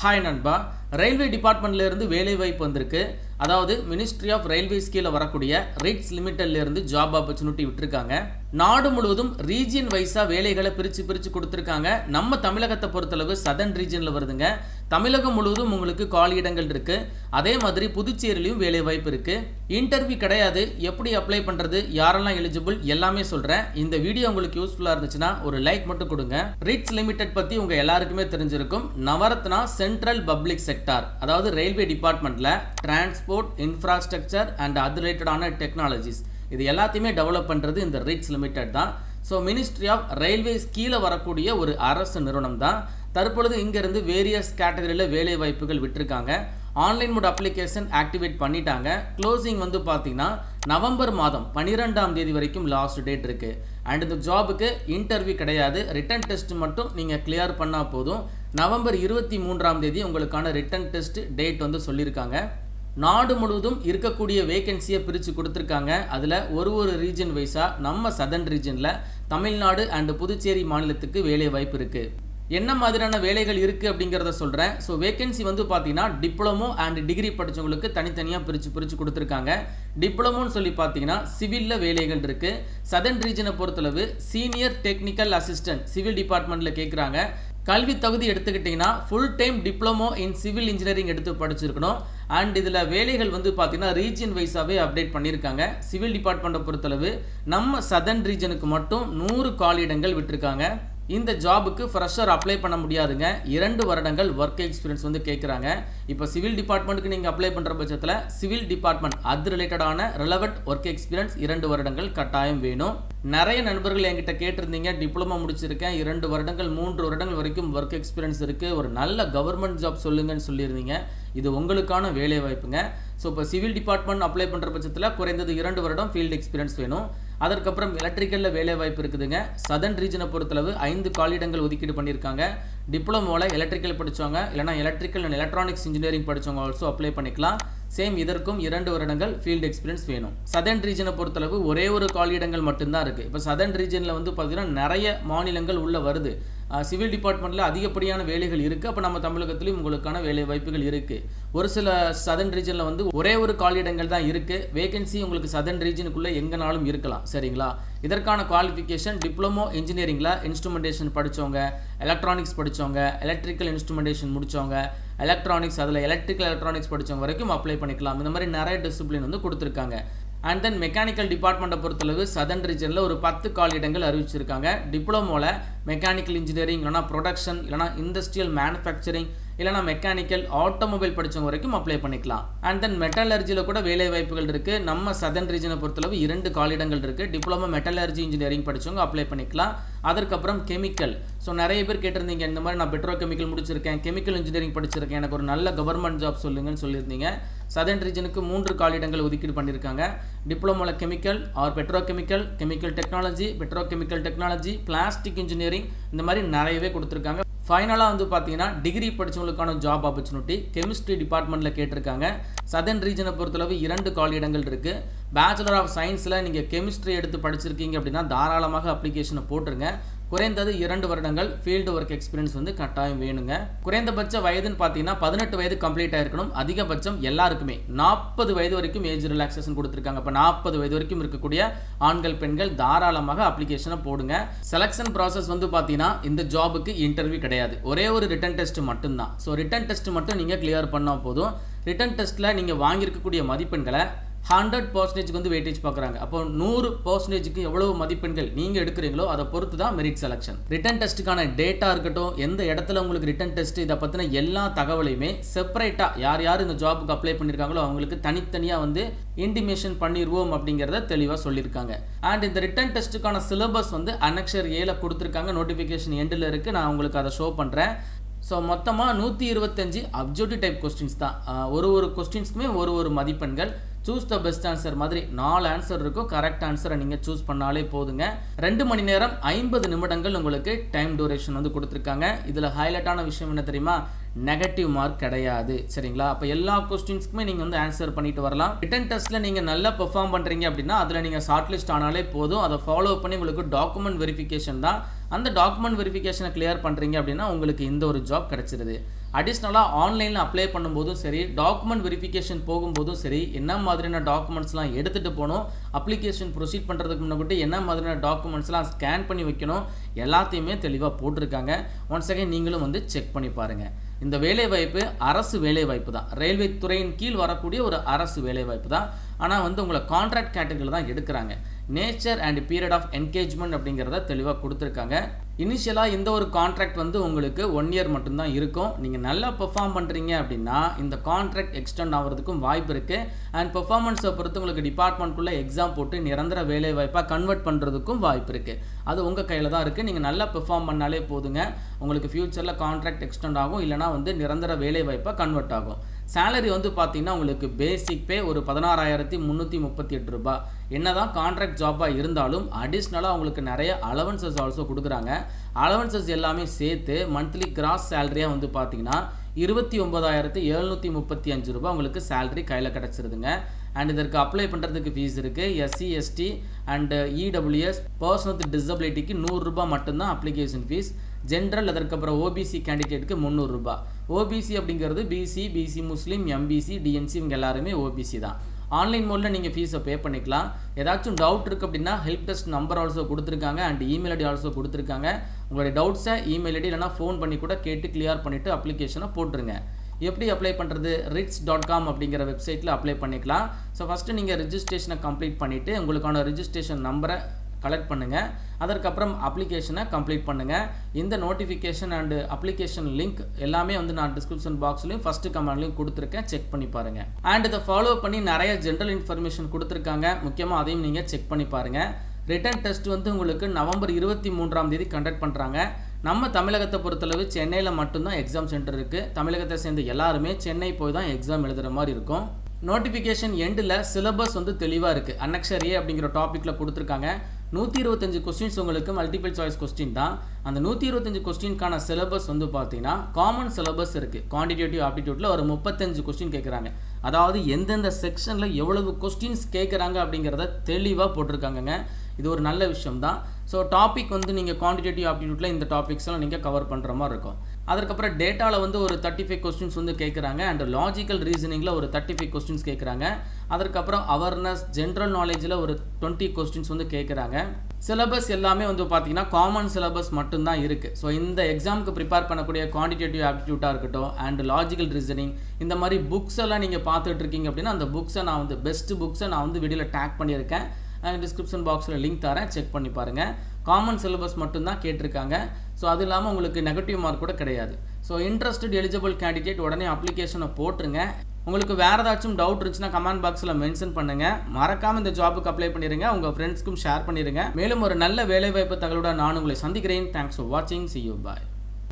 Hi நண்பா, railway டிபார்ட்மெண்ட்லேருந்து வேலைவாய்ப்பு வந்திருக்கு. அதாவது மினிஸ்ட்ரி ஆஃப் ரயில்வேஸ் கீழே வரக்கூடிய ரிட்ஸ் லிமிட்டட்லேருந்து ஜாப் ஆப்பர்ச்சுனிட்டி விட்டுருக்காங்க. நாடு முழுவதும் ரீஜியன் வைஸாக வேலைகளை பிரித்து கொடுத்துருக்காங்க. நம்ம தமிழகத்தை பொறுத்தளவு சதர்ன் ரீஜனில் வருதுங்க. தமிழகம் முழுவதும் உங்களுக்கு காலி இடங்கள் இருக்குது. அதே மாதிரி புதுச்சேரியிலையும் வேலை வாய்ப்பு இருக்குது. இன்டர்வியூ கிடையாது. எப்படி அப்ளை பண்ணுறது, யாரெல்லாம் எலிஜிபிள் எல்லாமே சொல்கிறேன். இந்த வீடியோ உங்களுக்கு யூஸ்ஃபுல்லாக இருந்துச்சுன்னா ஒரு லைக் மட்டும் கொடுங்க. ரிட்ஸ் லிமிடெட் பற்றி உங்கள் எல்லாருக்குமே தெரிஞ்சிருக்கும். நவரத்னா சென்ட்ரல் பப்ளிக் செக்டார், அதாவது ரயில்வே டிபார்ட்மெண்ட்டில் டிரான்ஸ்போர்ட், இன்ஃப்ராஸ்ட்ரக்சர் அண்ட் அது ரிலேட்டடான டெக்னாலஜிஸ் இது எல்லாத்தையுமே டெவலப் பண்ணுறது இந்த ரிட்ஸ் லிமிடெட் தான். ஸோ மினிஸ்ட்ரி ஆஃப் ரயில்வேஸ் கீழே வரக்கூடிய ஒரு அரசு நிறுவனம் தான். தற்பொழுது இங்கேருந்து வேரியஸ் கேட்டகரியில் வேலை வாய்ப்புகள் விட்டுருக்காங்க. ஆன்லைன் மோட் அப்ளிகேஷன் ஆக்டிவேட் பண்ணிட்டாங்க. க்ளோசிங் வந்து பார்த்தீங்கன்னா நவம்பர் மாதம் 12ஆம் தேதி வரைக்கும் லாஸ்ட் டேட் இருக்குது. அண்ட் இந்த ஜாபுக்கு இன்டர்வியூ கிடையாது. ரிட்டன் டெஸ்ட் மட்டும் நீங்கள் கிளியர் பண்ணால் போதும். நவம்பர் 23ஆம் தேதி உங்களுக்கான ரிட்டன் டெஸ்ட் டேட் வந்து சொல்லியிருக்காங்க. நாடு முழுவதும் இருக்கக்கூடிய வேகன்சியை பிரித்து கொடுத்துருக்காங்க. அதில் ஒரு ரீஜன் வைஸாக நம்ம சதர்ன் ரீஜனில் தமிழ்நாடு அண்ட் புதுச்சேரி மாநிலத்துக்கு வேலை வாய்ப்பு இருக்குது. என்ன மாதிரியான வேலைகள் இருக்குது அப்படிங்கிறத சொல்கிறேன். ஸோ வேகன்சி வந்து பார்த்தீங்கன்னா டிப்ளமோ அண்ட் டிகிரி படித்தவங்களுக்கு தனித்தனியாக பிரித்து கொடுத்துருக்காங்க. டிப்ளமோன்னு சொல்லி பார்த்தீங்கன்னா சிவிலில் வேலைகள் இருக்குது. சதர்ன் ரீஜனை பொறுத்தளவு சீனியர் டெக்னிக்கல் அசிஸ்டன்ட் சிவில் டிபார்ட்மெண்ட்டில் கேட்குறாங்க. கல்வி தகுதி எடுத்துக்கிட்டிங்கன்னா full time diploma in civil engineering எடுத்து படிச்சிருக்கணும். அண்ட் இதில் வேலைகள் வந்து பார்த்தீங்கன்னா ரீஜன் வைஸாகவே அப்டேட் பண்ணியிருக்காங்க. சிவில் டிபார்ட்மெண்ட்டை பொறுத்தளவு நம்ம சதர்ன் ரீஜனுக்கு மட்டும் 100 காலியிடங்கள் விட்டுருக்காங்க. இந்த ஜாபுக்கு ஃப்ரெஷர் அப்ளை பண்ண முடியாதுங்க. 2 வருடங்கள் ஒர்க் எக்ஸ்பீரியன்ஸ் வந்து கேட்குறாங்க. இப்போ சிவில் டிபார்ட்மெண்ட்டுக்கு நீங்கள் அப்ளை பண்ணுற பட்சத்தில் சிவில் டிபார்ட்மெண்ட் அது ரிலேட்டடான ரெலவெண்ட் ஒர்க் எக்ஸ்பீரியன்ஸ் 2 வருடங்கள் கட்டாயம் வேணும். நிறைய நண்பர்கள் என்கிட்ட கேட்டிருந்தீங்க, டிப்ளமோ முடிச்சிருக்கேன், 2 வருடங்கள் 3 வருடங்கள் வரைக்கும் ஒர்க் எக்ஸ்பீரியன்ஸ் இருக்குது, ஒரு நல்ல கவர்மெண்ட் ஜாப் சொல்லுங்கன்னு சொல்லியிருந்தீங்க. இது உங்களுக்கான வேலை வாய்ப்புங்க. ஸோ இப்போ சிவில் டிபார்ட்மெண்ட் அப்ளை பண்ணுற பட்சத்தில் குறைந்தது 2 வருடம் ஃபீல்டு எக்ஸ்பீரியன்ஸ் வேணும். அதற்கப்புறம் எலக்ட்ரிக்கலில் வேலை வாய்ப்பு இருக்குதுங்க. சதர்ன் ரீஜனை பொறுத்தளவு 5 காலியிடங்கள் ஒதுக்கீடு பண்ணியிருக்காங்க. டிப்ளமோவில் எலக்ட்ரிக்கல் படித்தவங்க இல்லைனா எலக்ட்ரிக்கல் அண்ட் எலக்ட்ரானிக்ஸ் இன்ஜினியரிங் படித்தவங்க ஆல்சோ அப்ளை பண்ணிக்கலாம். சேம் இதற்கும் 2 வருடங்கள் ஃபீல்டு எக்ஸ்பீரியன்ஸ் வேணும். சதர்ன் ரீஜனை பொறுத்தளவு ஒரே ஒரு காலியிடங்கள் மட்டும்தான் இருக்குது. இப்போ சதர்ன் ரீஜனில் வந்து பார்த்தீங்கன்னா நிறைய மாநிலங்கள் உள்ளே வருது. சிவில் டிபார்ட்மெண்ட்டில் அதிகப்படியான வேலைகள் இருக்குது. அப்போ நம்ம தமிழகத்திலையும் உங்களுக்கான வேலை வாய்ப்புகள் இருக்குது. ஒரு சில சதர்ன் ரீஜனில் வந்து ஒரே ஒரு காலியிடங்கள் தான் இருக்குது. வேகன்சி உங்களுக்கு சதர்ன் ரீஜனுக்குள்ளே எங்கேனாலும் இருக்கலாம். சரிங்களா? இதற்கான குவாலிஃபிகேஷன் டிப்ளமோ இன்ஜினியரிங்கில் இன்ஸ்ட்ருமெண்டேஷன் படித்தவங்க, எலக்ட்ரானிக்ஸ் படித்தவங்க, எலக்ட்ரிக்கல் இன்ஸ்ட்ருமெண்டேஷன் முடித்தவங்க, எலக்ட்ரானிக்ஸ் அதில் எலக்ட்ரிக்கல் எலக்ட்ரானிக்ஸ் படித்தவங்க வரைக்கும் அப்ளை பண்ணிக்கலாம். இந்த மாதிரி நிறைய டிசிப்ளின் வந்து கொடுத்துருக்காங்க. அண்ட் தென் மெக்கானிக்கல் டிபார்ட்மெண்ட்டை பொறுத்தளவு சதர்ன் ரீஜனில் ஒரு 10 காலியிடங்கள் அறிவிச்சிருக்காங்க. டிப்ளமோவில் மெக்கானிக்கல் இன்ஜினியரிங் இல்லைனா ப்ரொடக்ஷன் இல்லைனா இண்டஸ்ட்ரியல் மேனுஃபேக்சரிங் இல்லைனா மெக்கானிக்கல் ஆட்டோமொபைல் படித்தவங்க வரைக்கும் அப்ளை பண்ணிக்கலாம். அண்ட் தென் மெட்டலர்ஜியில் கூட வேலை வாய்ப்புகள் இருக்குது. நம்ம சதர்ன் ரீஜனை பொறுத்தளவு 2 காலியிடங்கள் இருக்குது. டிப்ளமோ மெட்டலர்ஜி இன்ஜினியரிங் படித்தவங்க அப்ளை பண்ணிக்கலாம். அதற்கப்புறம் கெமிக்கல். ஸோ நிறைய பேர் கேட்டிருந்தீங்க, இந்த மாதிரி நான் பெட்ரோ கெமிக்கல் முடிச்சிருக்கேன், கெமிக்கல் இன்ஜினியரிங் படிச்சிருக்கேன், எனக்கு ஒரு நல்ல கவர்மெண்ட் ஜாப் சொல்லுங்கன்னு சொல்லியிருந்தீங்க. சதர்ன் ரீஜனுக்கு 3 காலியிடங்கள் ஒதுக்கீடு பண்ணியிருக்காங்க. டிப்ளமோவில் chemical or petrochemical, chemical technology, petrochemical technology, plastic engineering, இந்த மாதிரி நிறையவே கொடுத்துருக்காங்க. ஃபைனலாக வந்து பார்த்தீங்கன்னா டிகிரி படித்தவங்களுக்கான ஜாப் ஆப்பர்ச்சுனிட்டி கெமிஸ்ட்ரி டிபார்ட்மெண்ட்டில் கேட்டிருக்காங்க. சதர்ன் ரீஜனை பொறுத்தளவு 2 காலியிடங்கள் இருக்குது. பேச்சுலர் ஆஃப் சயின்ஸில் நீங்கள் கெமிஸ்ட்ரி எடுத்து படிச்சிருக்கீங்க அப்படின்னா தாராளமாக அப்ளிகேஷனை போட்டுருங்க. குறைந்தது 2 வருடங்கள் ஃபீல்டு ஒர்க் எக்ஸ்பீரியன்ஸ் வந்து கட்டாயம் வேணுங்க. குறைந்தபட்ச வயதுன்னு பார்த்தீங்கன்னா 18 வயது கம்ப்ளீட் ஆகிருக்கணும். அதிகபட்சம் எல்லாருக்குமே 40 வயது வரைக்கும் ஏஜ் ரிலாக்ஸேஷன் கொடுத்துருக்காங்க. இப்போ 40 வயது வரைக்கும் இருக்கக்கூடிய ஆண்கள் பெண்கள் தாராளமாக அப்ளிகேஷனை போடுங்க. செலக்ஷன் ப்ராசஸ் வந்து பார்த்தீங்கன்னா இந்த ஜாபுக்கு இன்டர்வியூ கிடையாது. ஒரே ஒரு ரிட்டன் டெஸ்ட் மட்டும்தான். ஸோ ரிட்டன் டெஸ்ட் மட்டும் நீங்கள் கிளியர் பண்ணால் போதும். ரிட்டன் டெஸ்ட்டில் நீங்கள் வாங்கியிருக்கக்கூடிய மதிப்பெண்களை 100% வந்து வெயிட்டேஜ் பார்க்குறாங்க. அப்போ 100%க்கு எவ்வளவு மதிப்பெண்கள் நீங்கள் எடுக்கிறீங்களோ அதை பொறுத்து தான் மெரிட் செலக்ஷன். ரிட்டன் டெஸ்ட்டுக்கான டேட்டா இருக்கட்டும், எந்த இடத்துல உங்களுக்கு ரிட்டன் டெஸ்ட், இதை பற்றின எல்லா தகவலையுமே செப்பரேட்டாக யார் இந்த ஜாபுக்கு அப்ளை பண்ணியிருக்காங்களோ அவங்களுக்கு தனித்தனியாக வந்து இன்டிமேஷன் பண்ணிடுவோம் அப்படிங்கிறத தெளிவாக சொல்லியிருக்காங்க. அண்ட் இந்த ரிட்டன் டெஸ்ட்டுக்கான சிலபஸ் வந்து அனெக்சர் ஏல கொடுத்துருக்காங்க. நோட்டிஃபிகேஷன் எண்டில் இருக்குது. நான் உங்களுக்கு அதை ஷோ பண்ணுறேன். ஸோ மொத்தமாக 125 அப்ஜெக்டிவ் டைப் கொஸ்டின்ஸ் தான். ஒரு கொஸ்டின்ஸ்க்குமே ஒரு மதிப்பெண்கள். சூஸ் த பெஸ்ட் ஆன்சர் மாதிரி 4 ஆன்சர் இருக்கும். கரெக்ட் ஆன்சரை நீங்கள் சூஸ் பண்ணாலே போதுங்க. 2 மணி நேரம் 50 நிமிடங்கள் உங்களுக்கு டைம் டூரேஷன் வந்து கொடுத்துருக்காங்க. இதில் ஹைலைட்டான விஷயம் என்ன தெரியுமா? நெகட்டிவ் மார்க் கிடையாது. சரிங்களா? அப்போ எல்லா கொஸ்டின்ஸ்க்குமே நீங்கள் வந்து ஆன்சர் பண்ணிட்டு வரலாம். ரிட்டன் டெஸ்ட்டில் நீங்கள் நல்லா பெர்ஃபார்ம் பண்ணுறீங்க அப்படின்னா அதில் நீங்கள் ஷார்ட் லிஸ்ட் ஆனாலே போதும். அதை ஃபாலோ பண்ணி உங்களுக்கு டாக்குமெண்ட் வெரிஃபிகேஷன் தான். அந்த டாக்குமெண்ட் வெரிஃபிகேஷனை கிளியர் பண்ணுறீங்க அப்படின்னா உங்களுக்கு இந்த ஒரு ஜாப் கிடச்சிருது. அடிஷ்னலாக ஆன்லைனில் அப்ளை பண்ணும்போதும் சரி, டாக்குமெண்ட் வெரிஃபிகேஷன் போகும்போதும் சரி, என்ன மாதிரியான டாக்குமெண்ட்ஸ்லாம் எடுத்துகிட்டு போகணும், அப்ளிகேஷன் ப்ரொசீட் பண்ணுறதுக்கு முன்னாடி என்ன மாதிரியான டாக்குமெண்ட்ஸ்லாம் ஸ்கேன் பண்ணி வைக்கணும், எல்லாத்தையுமே தெளிவாக போட்டிருக்காங்க. ஒன்ஸ் அகைன் நீங்களும் வந்து செக் பண்ணி பாருங்கள். இந்த வேலைவாய்ப்பு அரசு வேலைவாய்ப்பு தான், ரயில்வே துறையின் கீழ் வரக்கூடிய ஒரு அரசு வேலைவாய்ப்பு தான். ஆனால் வந்து உங்களை கான்ட்ராக்ட் கேட்டகரியில் தான் எடுக்கிறாங்க. Nature and period of engagement அப்படிங்கிறத தெளிவாக கொடுத்துருக்காங்க. இனிஷியலாக இந்த ஒரு கான்ட்ராக்ட் வந்து உங்களுக்கு 1 இயர் மட்டும்தான் இருக்கும். நீங்கள் நல்லா பெர்ஃபார்ம் பண்ணுறீங்க அப்படின்னா இந்த கான்ட்ராக்ட் எக்ஸ்டெண்ட் ஆகிறதுக்கும் வாய்ப்பு இருக்குது. அண்ட் பெர்ஃபார்மன்ஸை பொறுத்து உங்களுக்கு டிபார்ட்மெண்ட்குள்ளே எக்ஸாம் போட்டு நிரந்தர வேலைவாய்ப்பாக கன்வெர்ட் பண்ணுறதுக்கும் வாய்ப்பு இருக்குது. அது உங்கள் கையில் தான் இருக்குது. நீங்கள் நல்லா பெர்ஃபார்ம் பண்ணாலே போதுங்க, உங்களுக்கு ஃப்யூச்சரில் கான்ட்ராக்ட் எக்ஸ்டெண்ட் ஆகும், இல்லைனா வந்து நிரந்தர வேலைவாய்ப்பாக கன்வெர்ட் ஆகும். சேலரி வந்து பார்த்தீங்கன்னா உங்களுக்கு பேசிக் பே ஒரு 16,338 ரூபாய். என்னதான் கான்ட்ராக்ட் ஜாபாக இருந்தாலும் அடிஷ்னலாக உங்களுக்கு நிறைய அலவன்சஸ் ஆல்சோ கொடுக்குறாங்க. அலவன்சஸ் எல்லாமே சேர்த்து மந்த்லி கிராஸ் சேலரியாக வந்து பார்த்தீங்கன்னா 29,735 ரூபாய் உங்களுக்கு சேலரி கையில் கிடச்சிருதுங்க. அண்ட் இதற்கு அப்ளை பண்ணுறதுக்கு ஃபீஸ் இருக்குது. SC ST and EWS person with டிசபிலிட்டிக்கு 100 ரூபாய் மட்டும்தான் அப்ளிகேஷன் ஃபீஸ். ஜென்ரல் அதற்கப்புறம் ஓபிசி கேண்டிடேட்டுக்கு 300 ரூபாய். ஓபிசி அப்படிங்கிறது பிசி, பிசி முஸ்லீம், எம்பிசி, டிஎன்சி இவங்க எல்லாருமே ஓபிசி தான். ஆன்லைன் மோடில் நீங்கள் ஃபீஸை பே பண்ணிக்கலாம். ஏதாச்சும் டவுட் இருக்குது அப்படின்னா ஹெல்ப் டெஸ்க் நம்பர் ஆல்சோ கொடுத்துருக்காங்க அண்ட் இமெயில் ஐடி ஆல்சோ கொடுத்துருக்காங்க. உங்களுடைய டவுட்ஸை இமெயில் ஐடி இல்லைனா ஃபோன் பண்ணி கூட கேட்டு கிளியர் பண்ணிவிட்டு அப்ளிகேஷனை போட்டுருங்க. எப்படி அப்ளை பண்ணுறது? RITS.com அப்படிங்கிற வெப்சைட்டில் அப்ளை பண்ணிக்கலாம். ஸோ ஃபஸ்ட்டு நீங்கள் ரிஜிஸ்ட்ரேஷனை கம்ப்ளீட் பண்ணிவிட்டு உங்களுக்கான ரிஜிஸ்ட்ரேஷன் நம்பரை கலெக்ட் பண்ணுங்கள். அதற்கப்புறம் அப்ளிகேஷனை கம்ப்ளீட் பண்ணுங்கள். இந்த நோட்டிஃபிகேஷன் அண்டு அப்ளிகேஷன் லிங்க் எல்லாமே வந்து நான் டிஸ்கிரிப்ஷன் பாக்ஸ்லையும் ஃபஸ்ட்டு கமெண்ட்லையும் கொடுத்துருக்கேன், செக் பண்ணி பாருங்கள். அண்ட் இதை ஃபாலோ பண்ணி நிறைய ஜென்ரல் இன்ஃபர்மேஷன் கொடுத்துருக்காங்க, முக்கியமாக அதையும் நீங்கள் செக் பண்ணி பாருங்கள். ரிட்டன் டெஸ்ட் வந்து உங்களுக்கு நவம்பர் 23ஆம் தேதி கண்டக்ட் பண்ணுறாங்க. நம்ம தமிழகத்தை பொறுத்தளவு சென்னையில் மட்டும்தான் எக்ஸாம் சென்டர் இருக்குது. தமிழகத்தை சேர்ந்த எல்லாருமே சென்னை போய் தான் எக்ஸாம் எழுதுகிற மாதிரி இருக்கும். நோட்டிஃபிகேஷன் எண்டில் சிலபஸ் வந்து தெளிவாக இருக்குது. அன்னக்ஷர் ஏ அப்படிங்கிற டாப்பிக்கில் கொடுத்துருக்காங்க. 125 கொஸ்டின்ஸ் உங்களுக்கு மல்டிபிள் சாய்ஸ் கொஸ்டின் தான். அந்த 125 கொஸ்டின்கான சிலபஸ் வந்து பார்த்தீங்கன்னா காமன் சிலபஸ் இருக்குது. குவான்டிடேட்டிவ் ஆப்டிடியூட்டில் ஒரு 35 கொஸ்டின் கேட்குறாங்க. அதாவது எந்தெந்த செக்ஷனில் எவ்வளவு கொஸ்டின்ஸ் கேட்குறாங்க அப்படிங்கிறத தெளிவாக போட்டிருக்காங்கங்க. இது ஒரு நல்ல விஷயம் தான். ஸோ டாபிக் வந்து நீங்கள் குவான்டிடேட்டிவ் ஆப்டிடியூட்டில் இந்த டாபிக்ஸ்லாம் நீங்கள் கவர் பண்ணுற மாதிரி இருக்கும். அதுக்கப்புறம் டேட்டாவில் வந்து ஒரு 35 கொஸ்டின்ஸ் வந்து கேட்குறாங்க. அண்ட் லாஜிக்கல் ரீசனிங்கில் ஒரு 35 கொஸ்டின்ஸ் கேட்குறாங்க. அதற்கப்புறம் அவேர்னஸ் ஜென்ரல் நாலேஜில் ஒரு 20 கொஸ்டின்ஸ் வந்து கேட்குறாங்க. சிலபஸ் எல்லாமே வந்து பார்த்தீங்கன்னா காமன் சிலபஸ் மட்டும்தான் இருக்குது. ஸோ இந்த எக்ஸாமுக்கு ப்ரிப்பேர் பண்ணக்கூடிய குவான்டிடேட்டிவ் ஆப்டிடியூட்டாக இருக்கட்டும் அண்ட் லாஜிக்கல் ரீசனிங் இந்த மாதிரி புக்ஸ் எல்லாம் நீங்கள் பார்த்துட்டு இருக்கீங்க அப்படின்னா அந்த புக்ஸை நான் வந்து பெஸ்ட் புக்ஸை நான் வந்து வீடியோவில் டேக் பண்ணியிருக்கேன். டிஸ்கிரிப்ஷன் பாக்ஸில் லிங்க் தரேன், செக் பண்ணி பாருங்கள். காமன் சிலபஸ் மட்டும்தான் கேட்டிருக்காங்க. ஸோ அது இல்லாமல் உங்களுக்கு நெகட்டிவ் மார்க் கூட கிடையாது. ஸோ இன்ட்ரெஸ்டட் எலிஜிபிள் கேண்டிடேட் உடனே அப்ளிகேஷனை போட்டுருங்க. உங்களுக்கு வேறு ஏதாச்சும் டவுட் இருந்துச்சுன்னா கமெண்ட் பாக்ஸில் மென்ஷன் பண்ணுங்கள். மறக்காமல் இந்த ஜாபுக்கு அப்ளை பண்ணிடுங்க, உங்கள் ஃப்ரெண்ட்ஸ்க்கும் ஷேர் பண்ணிடுங்க. மேலும் ஒரு நல்ல வேலைவாய்ப்பு தகவலுடன் நான் உங்களை சந்திக்கிறேன். தேங்க்ஸ் ஃபார் வாட்சிங். See you. Bye.